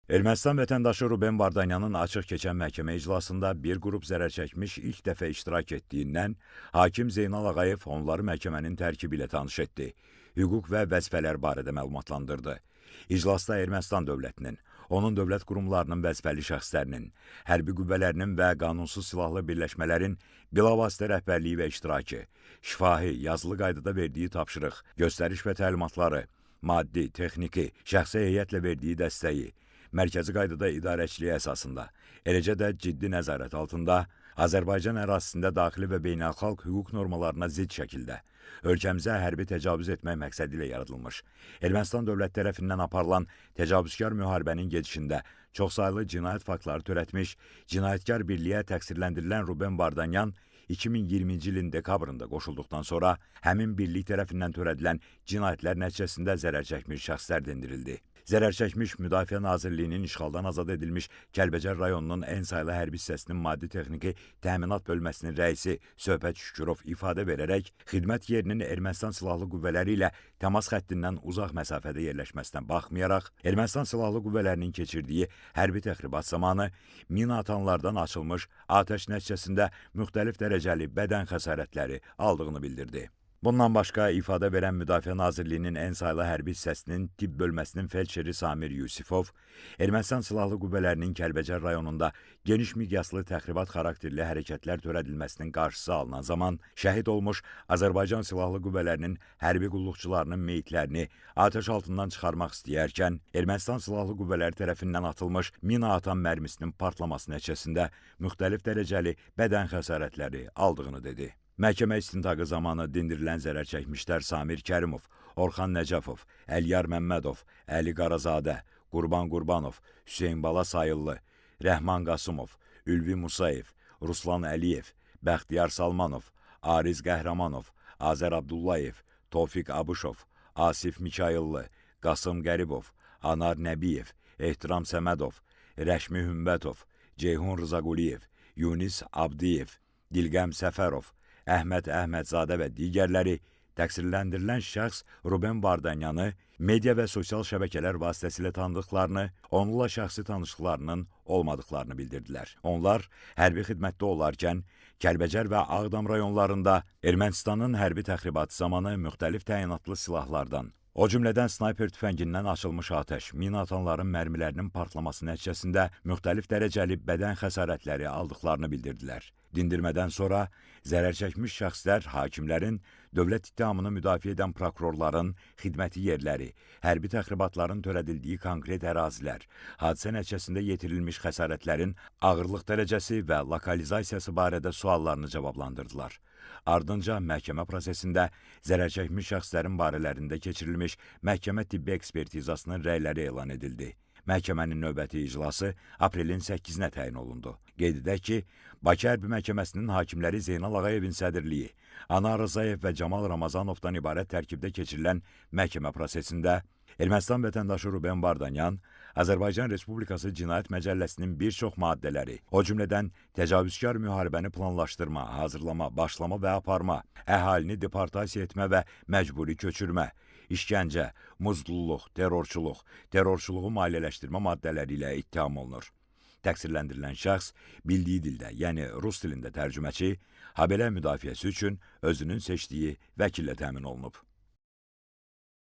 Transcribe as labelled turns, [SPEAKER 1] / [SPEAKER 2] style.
[SPEAKER 1] Ermənistan vətəndaşı Ruben Vardanyanın açıq keçən məhkəmə iclasında bir qrup zərərçəkmiş ilk dəfə iştirak etdiyindən hakim Zeynal Ağayev onları məhkəmənin tərkibi ilə tanış etdi, hüquq və vəzifələr barədə məlumatlandırdı. İclasda Ermənistan dövlətinin, onun dövlət qurumlarının vəzifəli şəxslərinin, hərbi qüvvələrinin və qanunsuz silahlı birləşmələrin bilavasitə rəhbərliyi və iştirakı, şifahi, yazılı qaydada verdiyi tapşırıq, göstəriş və təlimatları, maddi, texniki, şəxsi heyətlə verdiyi dəstəyi, mərkəzi qaydada idarəçiliyi əsasında, eləcə də ciddi nəzarət altında Azərbaycan ərazisində daxili və beynəlxalq hüquq normalarına zidd şəkildə ölkəmizə hərbi təcavüz etmək məqsədi ilə yaradılmış, Ermənistan dövlət tərəfindən aparılan təcavüzkar müharibənin gedişində çoxsaylı cinayət faktları törətmiş, cinayətkar birliyə təqsirləndirilən Ruben Vardanyan 2020-ci ilin dekabrında qoşulduqdan sonra həmin birlik tərəfindən törədilən cinayətlər nəticəsində zərər çəkmiş şəxslər dindirildi. Zərərçəkmiş Müdafiə Nazirliyinin işğaldan azad edilmiş Kəlbəcər rayonunun ən saylı hərbi hissəsinin maddi texniki təminat bölməsinin rəisi Söhbət Şükürov ifadə verərək xidmət yerinin Ermənistan silahlı qüvvələri ilə təmas xəttindən uzaq məsafədə yerləşməsinə baxmayaraq, Ermənistan silahlı qüvvələrinin keçirdiyi hərbi təxribat zamanı mina atanlardan açılmış atəş nəticəsində müxtəlif dərəcəli bədən xəsarətləri aldığını bildirdi. Bundan başqa ifadə verən Müdafiə Nazirliyinin ən saylı hərbi hissəsinin tibb bölməsinin felçeri Samir Yusifov, Ermənistan silahlı qüvvələrinin Kəlbəcər rayonunda geniş miqyaslı təxribat xarakterli hərəkətlər törədilməsinin qarşısı alınan zaman şəhid olmuş Azərbaycan silahlı qüvvələrinin hərbi qulluqçularının meyitlərini atəş altından çıxarmaq istəyərkən, Ermənistan silahlı qüvvələri tərəfindən atılmış mina atan mərmisinin partlaması nəticəsində müxtəlif dərəcəli bədən xəsarətləri aldığını dedi. Məhkəmə istintaqı zamanı dindirilən zərərçəkmişlər Samir Kərimov, Orxan Nəcəfov, Əliyar Məmmədov, Əli Qarazadə, Qurban Qurbanov, Hüseyn Bala Sayıllı, Rəhman Qasımov, Ülvi Musayev, Ruslan Əliyev, Bəxtiyar Salmanov, Ariz Qəhrəmanov, Azər Abdullayev, Tofiq Abışov, Asif Mikayıllı, Qasım Qəribov, Anar Nəbiyev, Ehtiram Səmədov, Rəşmi Hümbətov, Ceyhun Rızaquliyev, Yunis Abdiyev, Dilqəm Səfərov, Əhməd Əhmədzadə və digərləri təqsirləndirilən şəxs Ruben Vardanyanı media və sosial şəbəkələr vasitəsilə tanıdıqlarını, onunla şəxsi tanışlıqlarının olmadıqlarını bildirdilər. Onlar hərbi xidmətdə olarkən Kəlbəcər və Ağdam rayonlarında Ermənistanın hərbi təxribatı zamanı müxtəlif təyinatlı silahlardan, o cümlədən snayper tüfəngindən açılmış atəş, mina atanların mərmilərinin partlaması nəticəsində müxtəlif dərəcəli bədən xəsarətləri aldıqlarını bildirdilər. Dindirmədən sonra zərərçəkmiş şəxslər hakimlərin, dövlət ittihamını müdafiə edən prokurorların xidməti yerləri, hərbi təxribatların törədildiyi konkret ərazilər, hadisə nəticəsində yetirilmiş xəsarətlərin ağırlıq dərəcəsi və lokalizasiyası barədə suallarını cavablandırdılar. Ardınca məhkəmə prosesində zərərçəkmiş şəxslərin barələrində keçirilmiş məhkəmə tibbi ekspertizasının rəyləri elan edildi. Məhkəmənin növbəti iclası aprelin 8-nə təyin olundu. Qeyd edək ki, Bakı Hərbi Məhkəməsinin hakimləri Zeynal Ağayevin sədrliyi, Anar Rzayev və Camal Ramazanovdan ibarət tərkibdə keçirilən məhkəmə prosesində Ermənistan vətəndaşı Ruben Vardanyan Azərbaycan Respublikası Cinayət Məcəlləsinin bir çox maddələri, o cümlədən təcavüzkar müharibəni planlaşdırma, hazırlama, başlama və aparma, əhalini deportasiya etmə və məcburi köçürmə, işgəncə, muzdulluq, terrorçuluğu maliyyələşdirmə maddələri ilə ittiham olunur. Təqsirləndirilən şəxs bildiyi dildə, yəni rus dilində tərcüməçi, habelə müdafiəsi üçün özünün seçdiyi vəkillə təmin olunub.